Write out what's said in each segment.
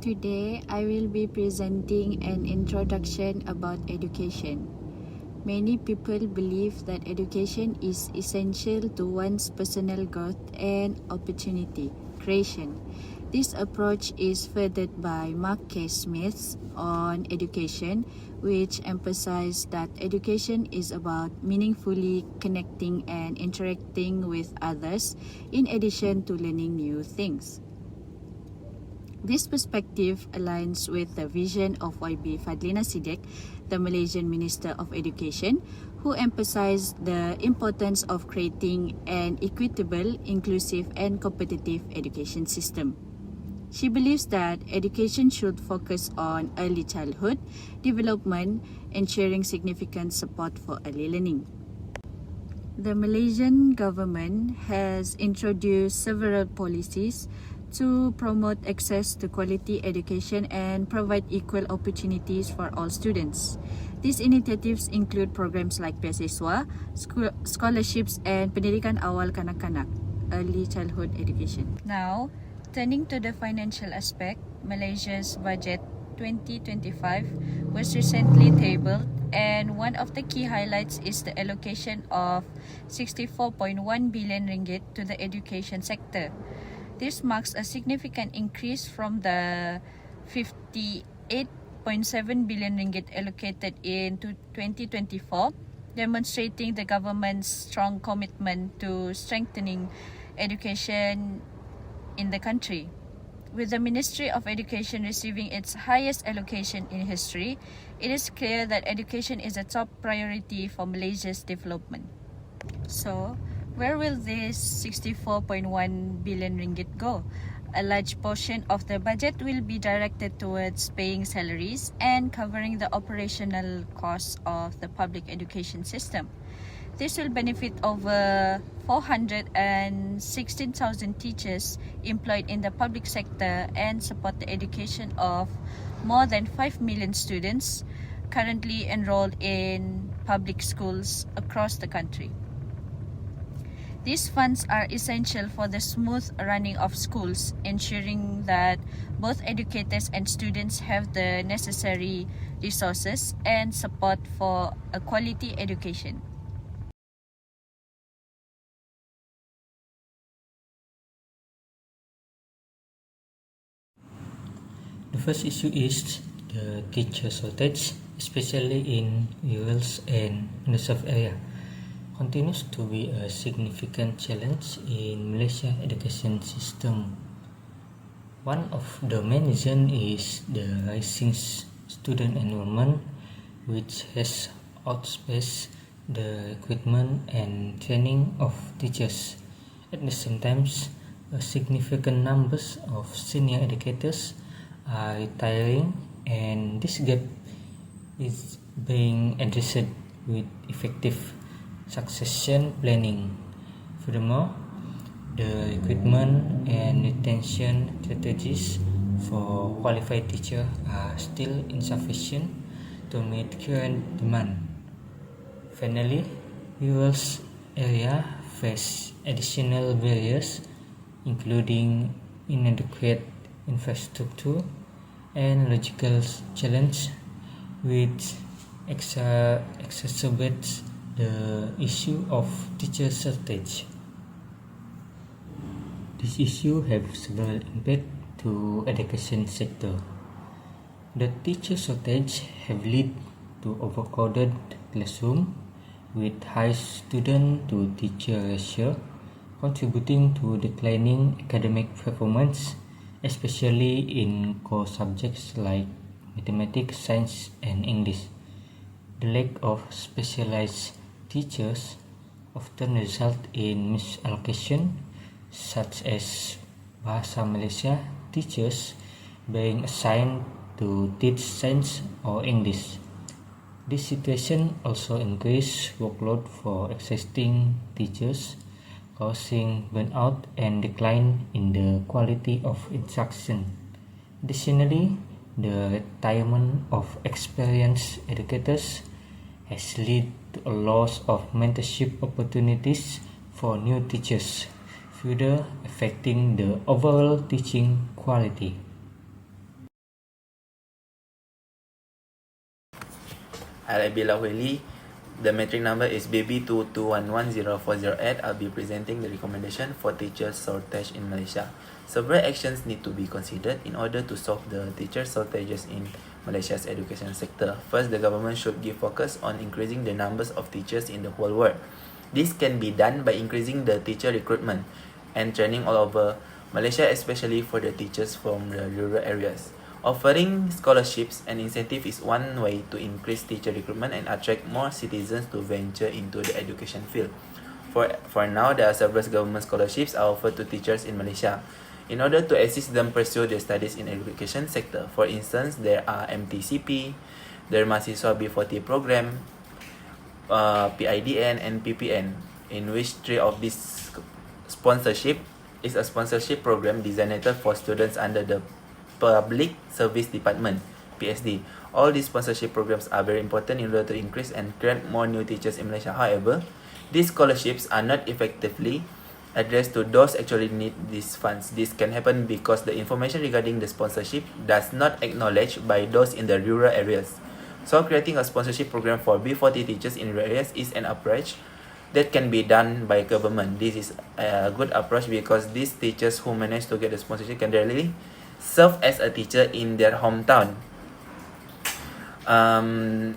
Today, I will be presenting an introduction about education. Many people believe that education is essential to one's personal growth and opportunity creation. This approach is furthered by Mark K. Smith's on education, which emphasizes that education is about meaningfully connecting and interacting with others in addition to learning new things. This perspective aligns with the vision of YB Fadlina Siddiq, the Malaysian Minister of Education, who emphasized the importance of creating an equitable, inclusive and competitive education system. She believes that education should focus on early childhood development, ensuring significant support for early learning. The Malaysian government has introduced several policies to promote access to quality education and provide equal opportunities for all students. These initiatives include programs like beasiswa, scholarships, and pendidikan awal kanak-kanak, early childhood education. Now, turning to the financial aspect, Malaysia's budget 2025 was recently tabled, and one of the key highlights is the allocation of 64.1 billion ringgit to the education sector. This marks a significant increase from the 58.7 billion ringgit allocated in 2024, demonstrating the government's strong commitment to strengthening education in the country. With the Ministry of Education receiving its highest allocation in history, it is clear that education is a top priority for Malaysia's development. So, where will this 64.1 billion ringgit go? A large portion of the budget will be directed towards paying salaries and covering the operational costs of the public education system. This will benefit over 416,000 teachers employed in the public sector and support the education of more than 5 million students currently enrolled in public schools across the country. These funds are essential for the smooth running of schools, ensuring that both educators and students have the necessary resources and support for a quality education. The first issue is the teacher shortage, especially in rural and underserved areas, continues to be a significant challenge in Malaysia's education system. One of the main reasons is the rising student enrollment, which has outpaced the recruitment and training of teachers. At the same time, a significant number of senior educators are retiring, and this gap is being addressed with effective succession planning. Furthermore, the recruitment and retention strategies for qualified teachers are still insufficient to meet current demand. Finally, rural areas face additional barriers, including inadequate infrastructure and logical challenge, which exacerbates the issue of teacher shortage. This issue has several impacts to education sector. The teacher shortage have led to overcrowded classroom with high student to teacher ratio, contributing to declining academic performance, especially in core subjects like mathematics, science, and English. The lack of specialized teachers often result in misallocation, such as Bahasa Malaysia teachers being assigned to teach science or English. This situation also increases workload for existing teachers, causing burnout and decline in the quality of instruction. Additionally, the retirement of experienced educators has led to a loss of mentorship opportunities for new teachers, further affecting the overall teaching quality. Alaibilawili. The metric number is BB221104008. I'll be presenting the recommendation for teacher shortage in Malaysia. Several actions need to be considered in order to solve the teacher shortages in Malaysia's education sector. First, the government should give focus on increasing the numbers of teachers in the whole world. This can be done by increasing the teacher recruitment and training all over Malaysia, especially for the teachers from the rural areas. Offering scholarships and incentive is one way to increase teacher recruitment and attract more citizens to venture into the education field. For now, there are several government scholarships are offered to teachers in Malaysia in order to assist them pursue their studies in education sector. For instance, there are MTCP, there Mahasiswa B40 program, PIDN and PPN, in which three of these sponsorship is a sponsorship program designed for students under the Public Service Department, PSD. All these sponsorship programs are very important in order to increase and create more new teachers in Malaysia. However, these scholarships are not effectively addressed to those actually need these funds. This can happen because the information regarding the sponsorship does not acknowledged by those in the rural areas. So creating a sponsorship program for B40 teachers in rural areas is an approach that can be done by government. This is a good approach because these teachers who manage to get the sponsorship can really serve as a teacher in their hometown.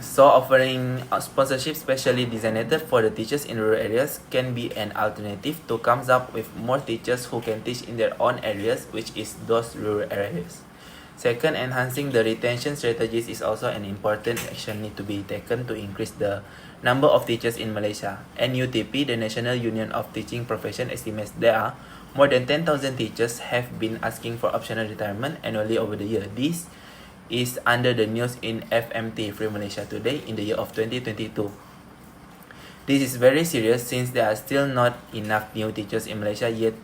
So offering a sponsorship specially designated for the teachers in rural areas can be an alternative to come up with more teachers who can teach in their own areas, which is those rural areas. Second, enhancing the retention strategies is also an important action need to be taken to increase the number of teachers in Malaysia. NUTP, the National Union of Teaching Profession, estimates there are more than 10,000 teachers have been asking for optional retirement annually over the year. This is under the news in FMT Free Malaysia Today in the year of 2022. This is very serious since there are still not enough new teachers in Malaysia, yet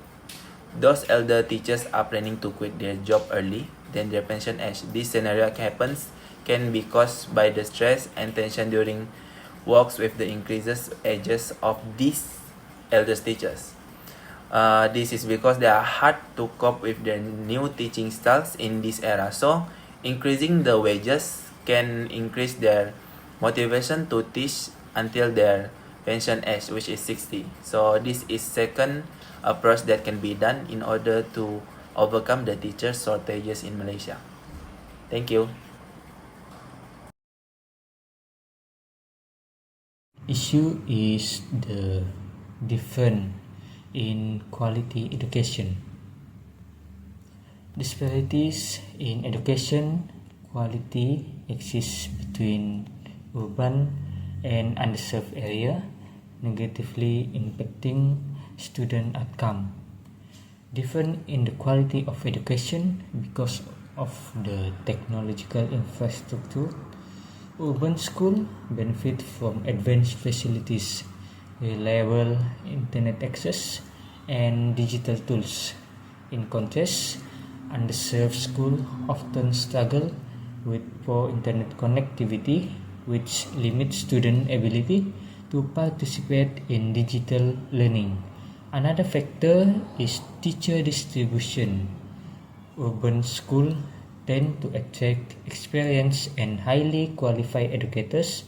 those elder teachers are planning to quit their job early than their pension age. This scenario can be caused by the stress and tension during works with the increases ages of these elder teachers. This is because they are hard to cope with their new teaching styles in this era. So increasing the wages can increase their motivation to teach until their pension age, which is 60. So this is second approach that can be done in order to overcome the teacher shortages in Malaysia. Thank you. Issue is the difference in quality education. Disparities in education quality exist between urban and underserved area, negatively impacting student outcome. Different in the quality of education because of the technological infrastructure. Urban schools benefit from advanced facilities, reliable internet access, and digital tools. In contrast, underserved schools often struggle with poor internet connectivity, which limits student ability to participate in digital learning. Another factor is teacher distribution. Urban schools tend to attract experienced and highly qualified educators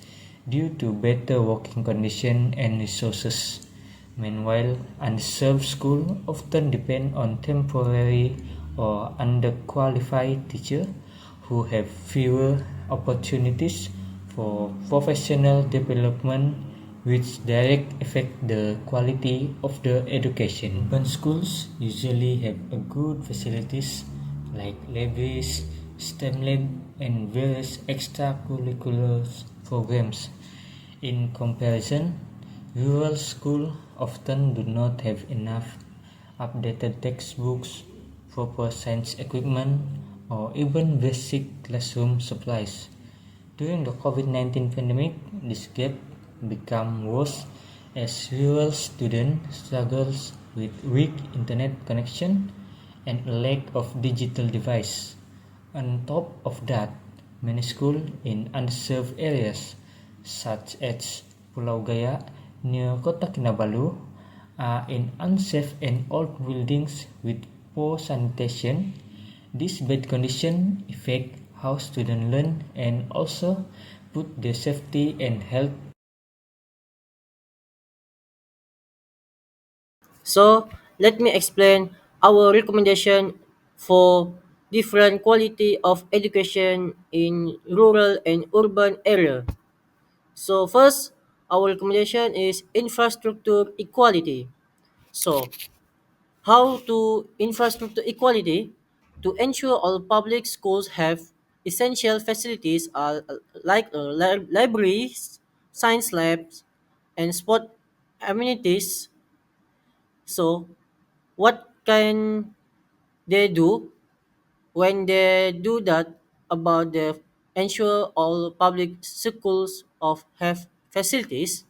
due to better working conditions and resources. Meanwhile, underserved schools often depend on temporary or underqualified teachers who have fewer opportunities for professional development, which directly affect the quality of the education. Urban schools usually have a good facilities like libraries, STEM lab, and various extracurricular programs. In comparison, rural schools often do not have enough updated textbooks, proper science equipment, or even basic classroom supplies. During the COVID-19 pandemic, this gap became worse as rural students struggles with weak internet connection and a lack of digital device. On top of that, many schools in underserved areas such as Pulau Gaya near Kota Kinabalu are in unsafe and old buildings with poor sanitation. These bad conditions affect how students learn and also put the safety and health. So let me explain our recommendation for different quality of education in rural and urban area. So first, our recommendation is infrastructure equality. So how to infrastructure equality to ensure all public schools have essential facilities like libraries, science labs, and sport amenities. So what can they do when they do that about the ensure all public schools of have facilities?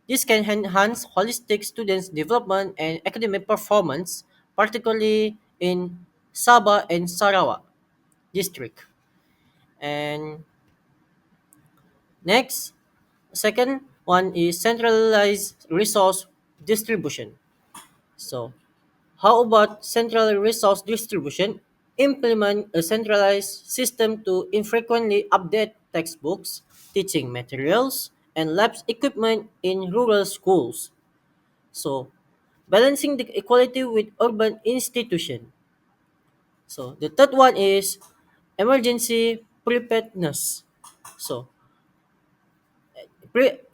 This can enhance holistic students development and academic performance, particularly in Sabah and Sarawak district. And next, second one is centralized resource distribution. So how about central resource distribution? Implement a centralized system to infrequently update textbooks, teaching materials, and labs equipment in rural schools. So, balancing the equality with urban institution. So, the third one is emergency preparedness. So,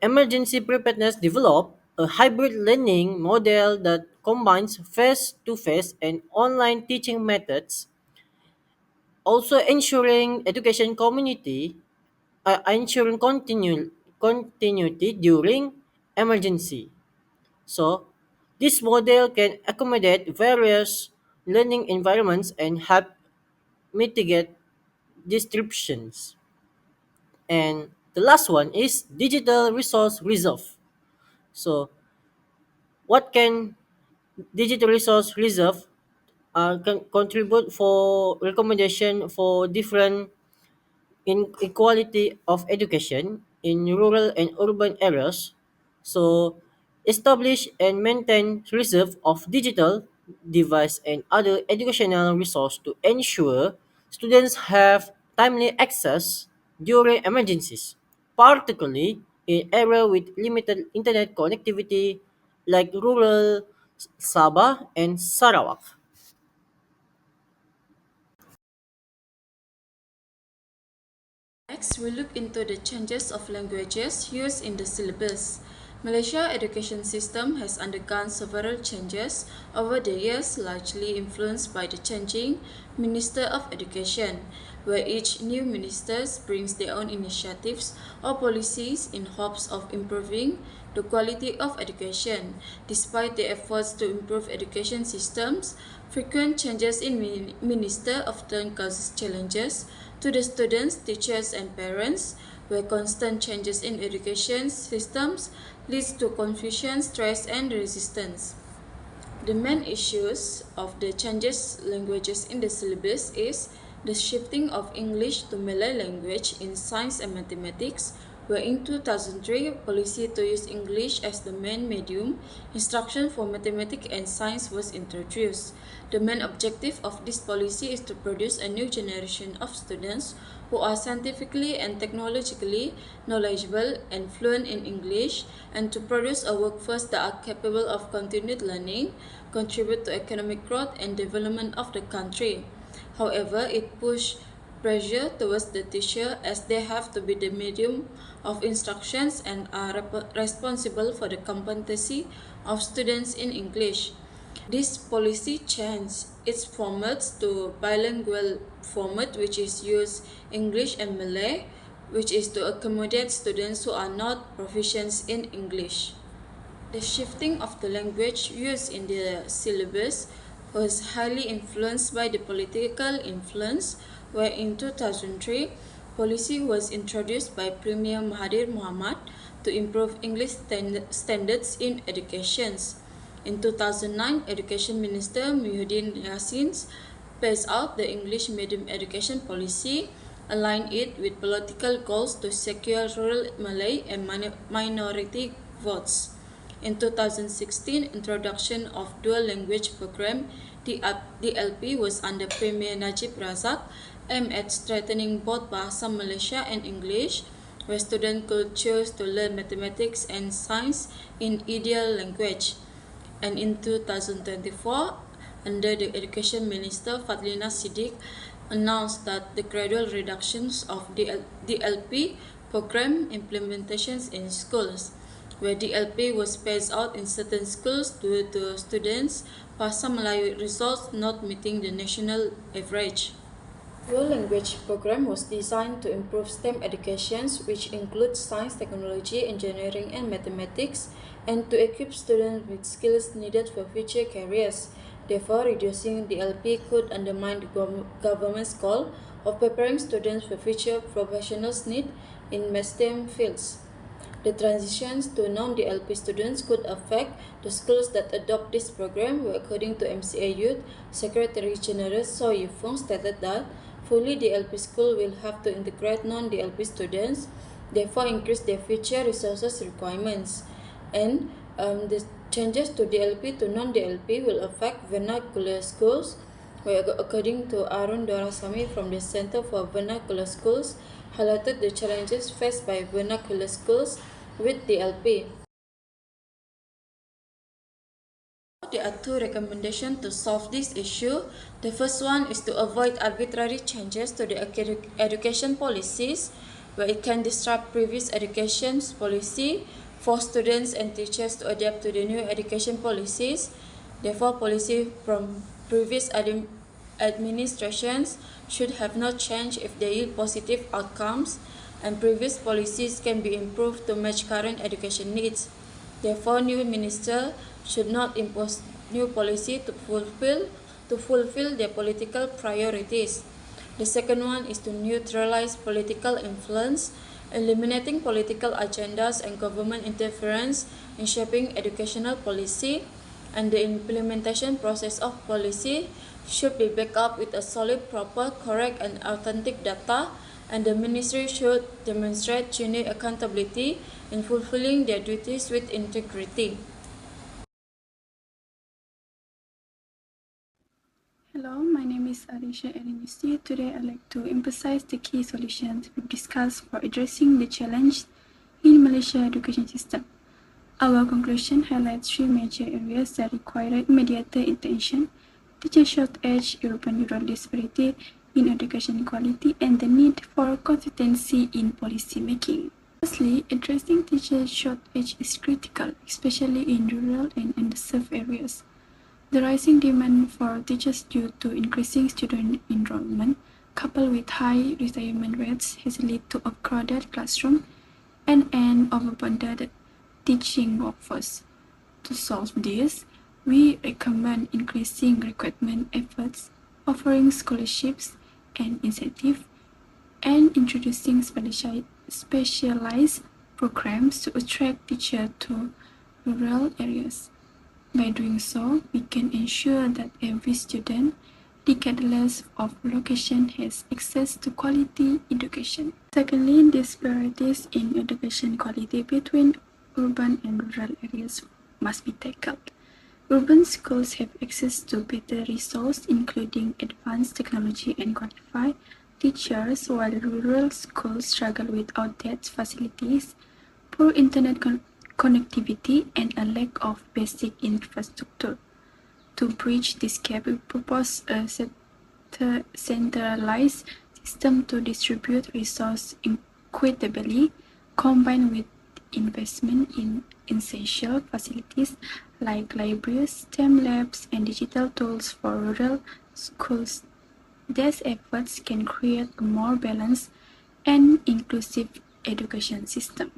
emergency preparedness develop a hybrid learning model that combines face-to-face and online teaching methods, also ensuring continuity during emergency. So, this model can accommodate various learning environments and help mitigate disruptions. And the last one is digital resource reserve. So, what can digital resource reserve can contribute for recommendation for different inequality of education in rural and urban areas. So, establish and maintain reserve of digital device and other educational resource to ensure students have timely access during emergencies, particularly in area with limited internet connectivity like rural Sabah and Sarawak. Next, we look into the changes of languages used in the syllabus. Malaysia education system has undergone several changes over the years, largely influenced by the changing Minister of Education, where each new minister brings their own initiatives or policies in hopes of improving the quality of education. Despite the efforts to improve education systems, frequent changes in minister often causes challenges to the students, teachers, and parents, where constant changes in education systems leads to confusion, stress, and resistance. The main issues of the changes languages in the syllabus is the shifting of English to Malay language in science and mathematics, where in 2003, policy to use English as the main medium instruction for mathematics and science was introduced. The main objective of this policy is to produce a new generation of students who are scientifically and technologically knowledgeable and fluent in English, and to produce a workforce that are capable of continued learning, contribute to economic growth and development of the country. However, it pushed pressure towards the teacher as they have to be the medium of instructions and are responsible for the competency of students in English. This policy changed its formats to bilingual format, which is use English and Malay, which is to accommodate students who are not proficient in English. The shifting of the language used in the syllabus was highly influenced by the political influence, where in 2003, policy was introduced by Premier Mahathir Mohamad to improve English standards in education. In 2009, Education Minister Muhyiddin Yassin phased out the English medium education policy, aligned it with political goals to secure rural Malay and minority votes. In 2016, introduction of dual language program DLP was under Premier Najib Razak, aimed at strengthening both Bahasa Malaysia and English, where students could choose to learn mathematics and science in ideal language. And in 2024, under the Education Minister Fadlina Siddiq announced that the gradual reductions of DLP program implementations in schools, where DLP was phased out in certain schools due to students' Bahasa Melayu results not meeting the national average. Dual language program was designed to improve STEM educations, which includes science, technology, engineering, and mathematics, and to equip students with skills needed for future careers. Therefore, reducing DLP could undermine the government's goal of preparing students for future professionals' need in STEM fields. The transitions to non-DLP students could affect the schools that adopt this program, where according to MCA Youth, Secretary General So Yifeng stated that fully DLP school will have to integrate non-DLP students, therefore increase their future resources requirements. And the changes to DLP to non-DLP will affect vernacular schools, where according to Arun Dorasamy from the Center for Vernacular Schools, highlighted the challenges faced by vernacular schools with DLP. There are two recommendations to solve this issue. The first one is to avoid arbitrary changes to the education policies, where it can disrupt previous education policy, force students and teachers to adapt to the new education policies. Therefore, policy from previous administrations should have not changed if they yield positive outcomes, and previous policies can be improved to match current education needs. Therefore, new minister should not impose new policy to fulfill their political priorities. The second one is to neutralize political influence, eliminating political agendas and government interference in shaping educational policy, and the implementation process of policy should be backed up with a solid, proper, correct, and authentic data, and the ministry should demonstrate genuine accountability in fulfilling their duties with integrity. Hello, my name is Alicia Erinisi. Today I'd like to emphasize the key solutions we've discussed for addressing the challenge in Malaysia education system. Our conclusion highlights three major areas that require immediate attention: teacher shortage, urban-rural disparity in education quality, and the need for consistency in policy making. Firstly, addressing teacher shortage is critical, especially in rural and underserved areas. The rising demand for teachers due to increasing student enrollment, coupled with high retirement rates, has led to a crowded classroom and an overburdened teaching workforce. To solve this, we recommend increasing recruitment efforts, offering scholarships and incentives, and introducing specialized programs to attract teachers to rural areas. By doing so, we can ensure that every student, regardless of location, has access to quality education. Secondly, disparities in education quality between urban and rural areas must be tackled. Urban schools have access to better resources, including advanced technology and qualified teachers, while rural schools struggle with outdated facilities, poor internet connectivity, and a lack of basic infrastructure. To bridge this gap, we propose a centralized system to distribute resources equitably, combined with investment in essential facilities like libraries, STEM labs, and digital tools for rural schools. These efforts can create a more balanced and inclusive education system.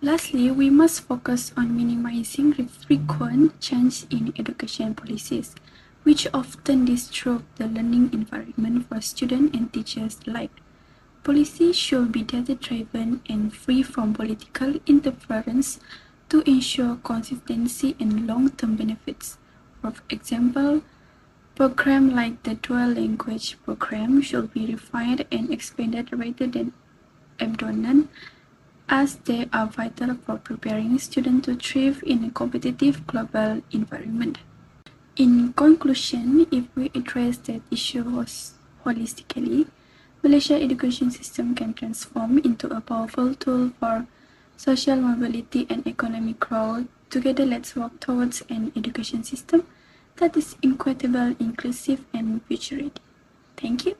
Lastly, we must focus on minimizing frequent change in education policies, which often disrupt the learning environment for students and teachers alike. Policy should be data-driven and free from political interference to ensure consistency and long-term benefits. For example, programs like the dual language program should be refined and expanded rather than abandoned, as they are vital for preparing students to thrive in a competitive global environment. In conclusion, if we address that issue holistically, Malaysia education system can transform into a powerful tool for social mobility and economic growth. Together, let's work towards an education system that is equitable, inclusive, and future ready. Thank you.